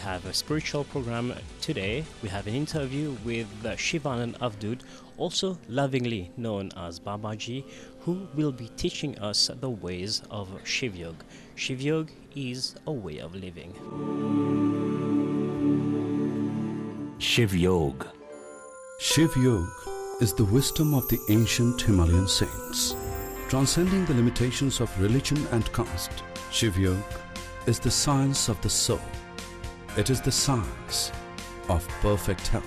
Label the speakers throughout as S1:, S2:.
S1: have a spiritual program today. We have an interview with Shivanand Avdud, also lovingly known as Babaji, who will be teaching us the ways of Shiv Yoga. Shiv Yoga is a way of living.
S2: Shiv Yoga.
S3: Shiv Yoga is the wisdom of the ancient Himalayan saints. Transcending the limitations of religion and caste, Shiv Yoga is the science of the soul. It is the science of perfect health,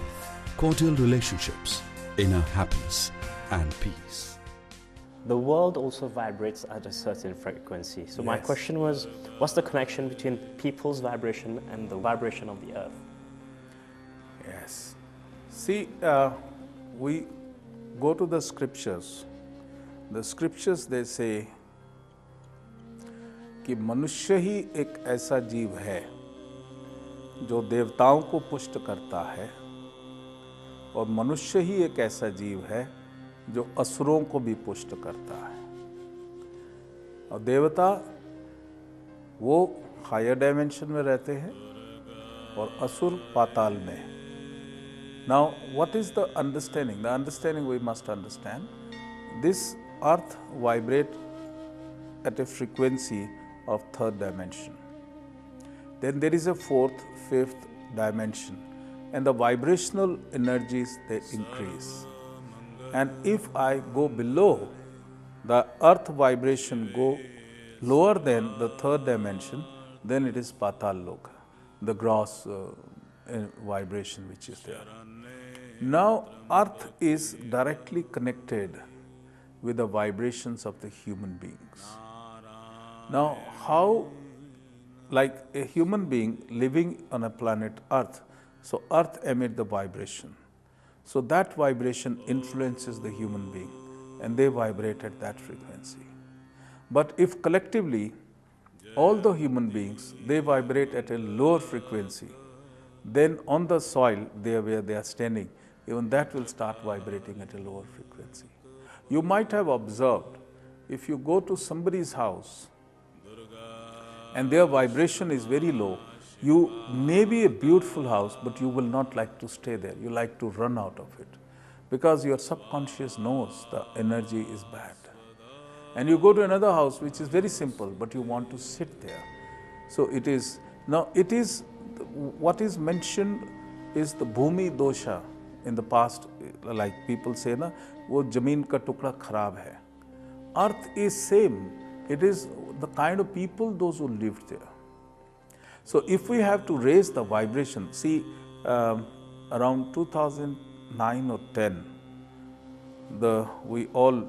S3: cordial relationships, inner happiness and peace.
S1: The world also vibrates at a certain frequency. So my question was, what's the connection between people's vibration and the vibration of the earth?
S4: Yes. See, we go to the scriptures. The scriptures, they say कि मनुष्य ही एक ऐसा जीव है जो देवताओं को पुष्ट करता है और मनुष्य ही एक ऐसा जीव है जो असुरों को भी पुष्ट करता है। और देवता वो हायर डायमेंशन में रहते हैं और असुर पाताल में। Now, what is the understanding? The understanding we must understand. This earth vibrates at a frequency of third dimension. Then there is a fourth, fifth dimension, and the vibrational energies, they increase. And if I go below, the earth vibration go lower than the third dimension, then it is Patal Loka, the gross vibration which is there. Now, earth is directly connected with the vibrations of the human beings. Now, how, like a human being living on a planet Earth, so Earth emits the vibration. So that vibration influences the human being and they vibrate at that frequency. But if collectively, all the human beings, they vibrate at a lower frequency, then on the soil there where they are standing, even that will start vibrating at a lower frequency. You might have observed, if you go to somebody's house and their vibration is very low, you may be a beautiful house, but you will not like to stay there. You like to run out of it because your subconscious knows the energy is bad. And you go to another house which is very simple, but you want to sit there. So it is, now it is, what is mentioned is the bhumi dosha. In the past, like people say, na, wo jameen ka tukda kharab hai. Earth is same. It is the kind of people, those who lived there. So if we have to raise the vibration, see, around 2009 or 10, we all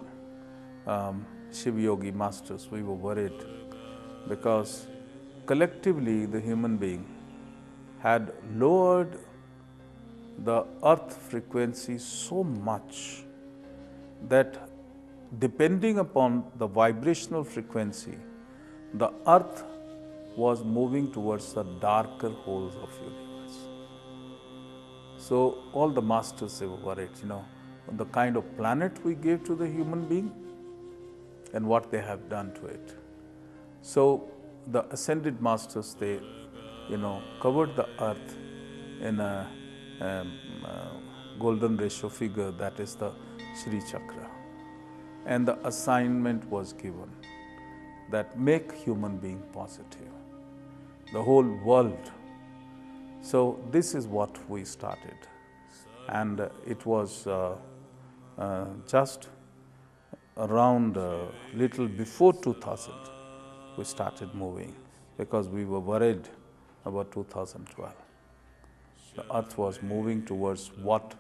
S4: Shiv Yogi masters, we were worried because collectively the human being had lowered the earth frequency so much that depending upon the vibrational frequency, the earth was moving towards the darker holes of universe. So all the masters, they were worried, the kind of planet we gave to the human being and what they have done to it. So the ascended masters, they, covered the earth in a golden ratio figure, that is the Shri Chakra. And the assignment was given that make human being positive, the whole world. So this is what we started. And it was just around little before 2000, we started moving because we were worried about 2012. The earth was moving towards what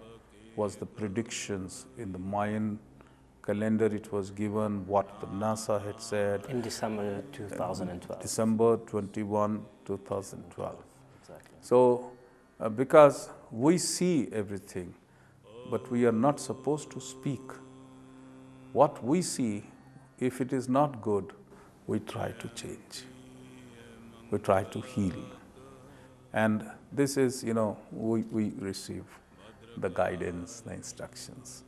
S4: was the predictions in the Mayan calendar. It was given what the NASA had said.
S1: In December 2012.
S4: December 21, 2012.
S1: Exactly.
S4: So, because we see everything, but we are not supposed to speak. What we see, if it is not good, we try to change. We try to heal. And this is, we receive the guidance, the instructions.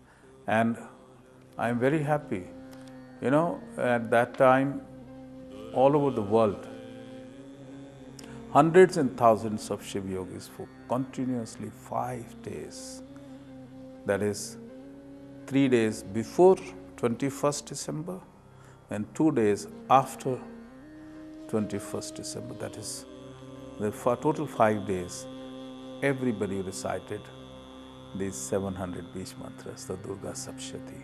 S4: And I am very happy. At that time, all over the world, hundreds and thousands of Shiv yogis for continuously 5 days. That is 3 days before 21st December and 2 days after 21st December. That is the total 5 days. Everybody recited these 700 Bij mantras, the Durga Saptashti.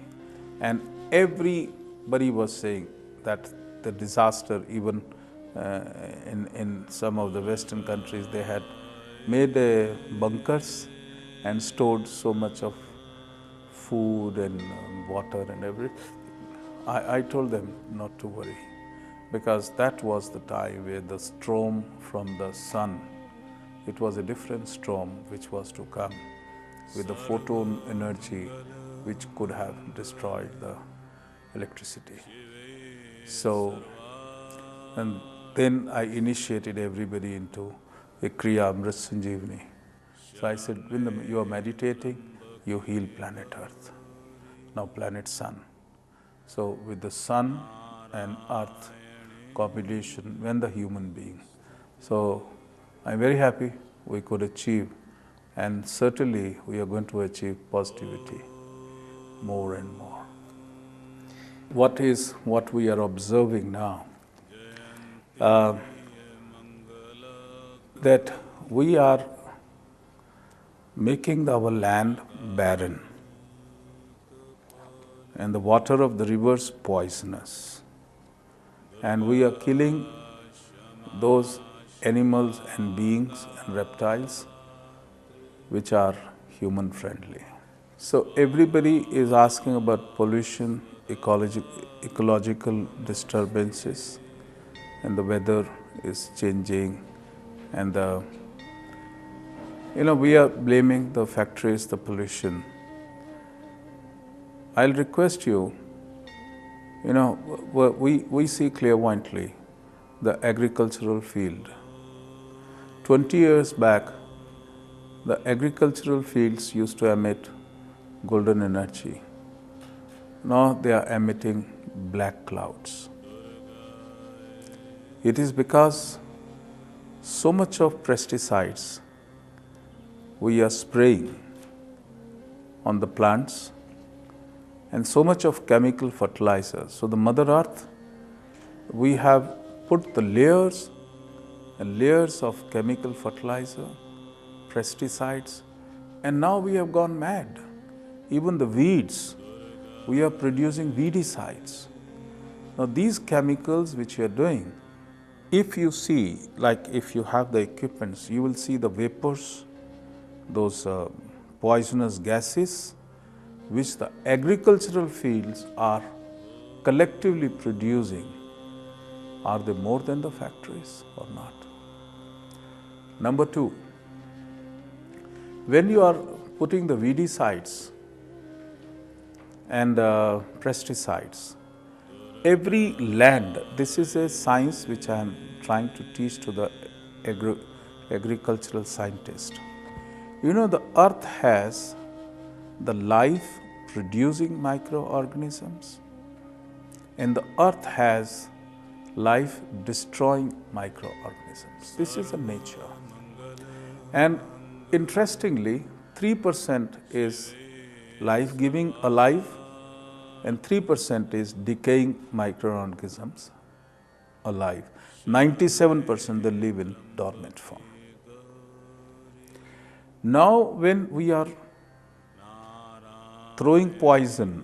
S4: And everybody was saying that the disaster, even in some of the Western countries, they had made bunkers and stored so much of food and water and everything. I told them not to worry, because that was the time where the storm from the sun, it was a different storm which was to come with the photon energy which could have destroyed the electricity. So, and then I initiated everybody into a Kriya Amrit Sanjeevani. So I said, when you are meditating, you heal planet Earth, now planet Sun. So with the Sun and Earth combination, when the human being. So I'm very happy we could achieve, and certainly we are going to achieve positivity more and more. What we are observing now, that we are making our land barren and the water of the rivers poisonous, and we are killing those animals and beings and reptiles which are human friendly. So everybody is asking about pollution, ecological disturbances, and the weather is changing, and we are blaming the factories, the pollution. I'll request you, we see clairvoyantly the agricultural field. 20 years back, the agricultural fields used to emit golden energy. Now they are emitting black clouds. It is because so much of pesticides we are spraying on the plants, and so much of chemical fertilizers. So the Mother Earth, we have put the layers and layers of chemical fertilizer, pesticides, and now we have gone mad. Even the weeds, we are producing weedicides. Now these chemicals which you are doing, if you see, like if you have the equipments, you will see the vapors, those poisonous gases, which the agricultural fields are collectively producing. Are they more than the factories or not? Number two, when you are putting the weedicides and pesticides, every land, this is a science which I am trying to teach to the agricultural scientist. The earth has the life producing microorganisms, and the earth has life destroying microorganisms. This is the nature. And interestingly, 3% is life giving alive and 3% is decaying microorganisms alive. 97% they live in dormant form. Now when we are throwing poison,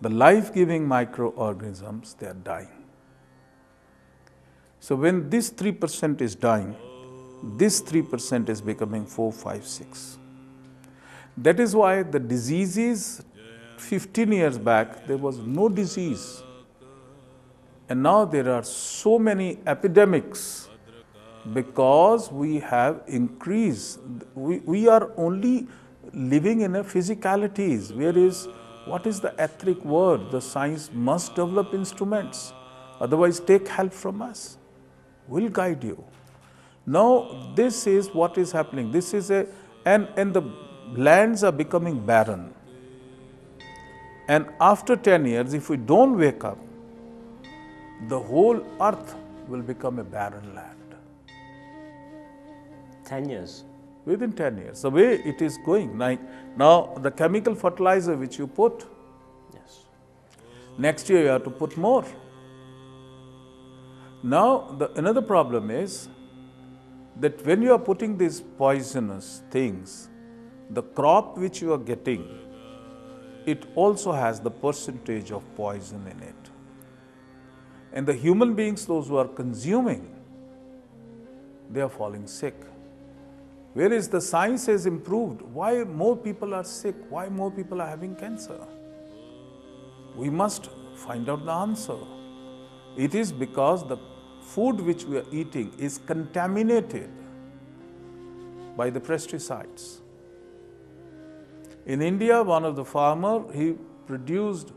S4: the life-giving microorganisms, they are dying. So when this 3% is dying, this 3% is becoming 4, 5, 6. That is why the diseases, 15 years back, there was no disease. And now there are so many epidemics because we have increased. We are only living in a physicalities, whereas what is the etheric word? The science must develop instruments, otherwise take help from us. We'll guide you. Now this is what is happening. This is and the lands are becoming barren. And after 10 years, if we don't wake up, the whole earth will become a barren land.
S1: 10 years.
S4: Within 10 years. The way it is going. Now the chemical fertilizer which you put,
S1: Yes.
S4: next year you have to put more. Now another problem is that when you are putting these poisonous things, the crop which you are getting, it also has the percentage of poison in it. And the human beings, those who are consuming, they are falling sick. Whereas the science has improved, why more people are sick? Why more people are having cancer? We must find out the answer. It is because the food which we are eating is contaminated by the pesticides. In India, one of the farmer, he produced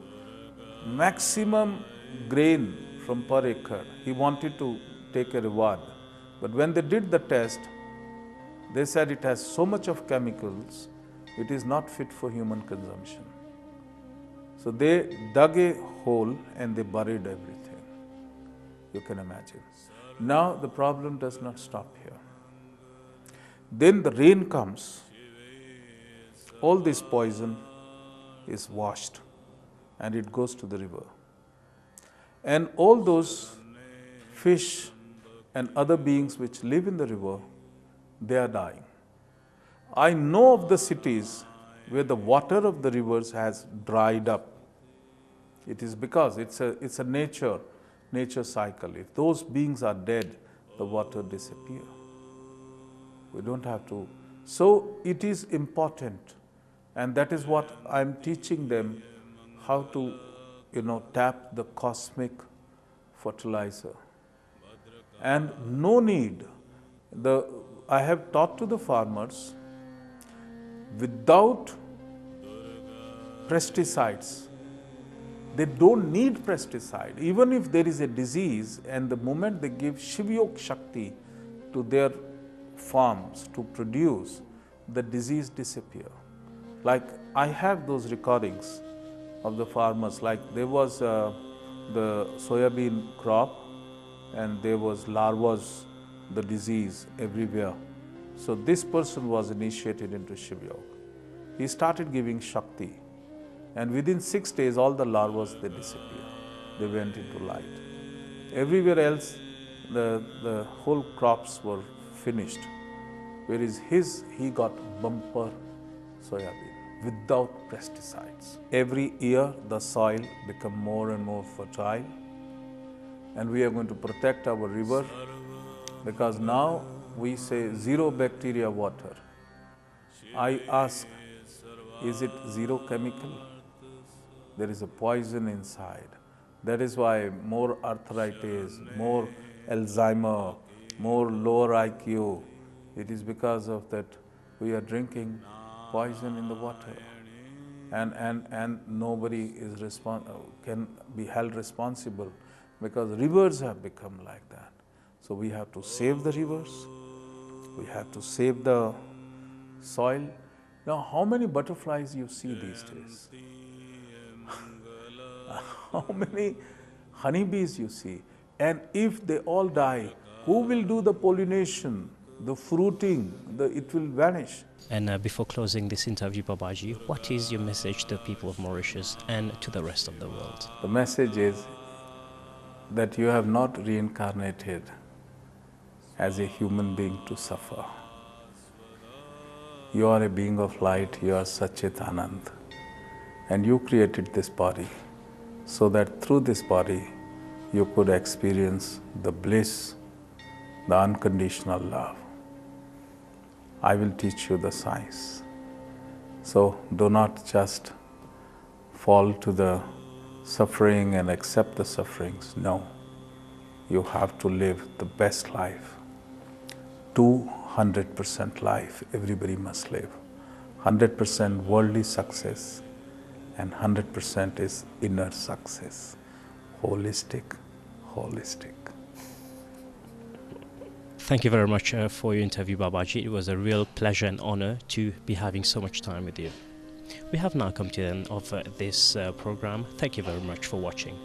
S4: maximum grain from per acre. He wanted to take a reward. But when they did the test, they said it has so much of chemicals, it is not fit for human consumption. So they dug a hole and they buried everything. You can imagine. Now the problem does not stop here. Then the rain comes. All this poison is washed and it goes to the river. And all those fish and other beings which live in the river, they are dying. I know of the cities where the water of the rivers has dried up. It is because it's a nature cycle. If those beings are dead, the water disappears. We don't have to. So it is important, and that is what I'm teaching them, how to, tap the cosmic fertilizer. And no need. I have taught to the farmers, without pesticides, they don't need pesticide. Even if there is a disease, and the moment they give Shivyog Shakti to their farms to produce, the disease disappear. Like I have those recordings of the farmers, like there was the soybean crop and there was larvas, the disease everywhere. So this person was initiated into Shivyog. He started giving Shakti, and within 6 days all the larvas, they disappeared. They went into light. Everywhere else the whole crops were finished, whereas he got bumper soybean without pesticides. Every year the soil become more and more fertile, and we are going to protect our river, because now we say zero bacteria water. I ask, is it zero chemical? There is a poison inside. That is why more arthritis, more Alzheimer, more lower IQ. It is because of that we are drinking poison in the water. And nobody is can be held responsible, because rivers have become like that. So we have to save the rivers, we have to save the soil. Now, how many butterflies you see these days? How many honeybees you see? And if they all die, who will do the pollination, the fruiting? It will vanish.
S1: And before closing this interview, Babaji, what is your message to the people of Mauritius and to the rest of the world?
S4: The message is that you have not reincarnated as a human being to suffer. You are a being of light, you are Satchit Anand, and you created this body so that through this body you could experience the bliss, the unconditional love. I will teach you the science. So do not just fall to the suffering and accept the sufferings. No, you have to live the best life. 200% life everybody must live. 100% worldly success and 100% is inner success. Holistic.
S1: Thank you very much for your interview, Babaji. It was a real pleasure and honor to be having so much time with you. We have now come to the end of this program. Thank you very much for watching.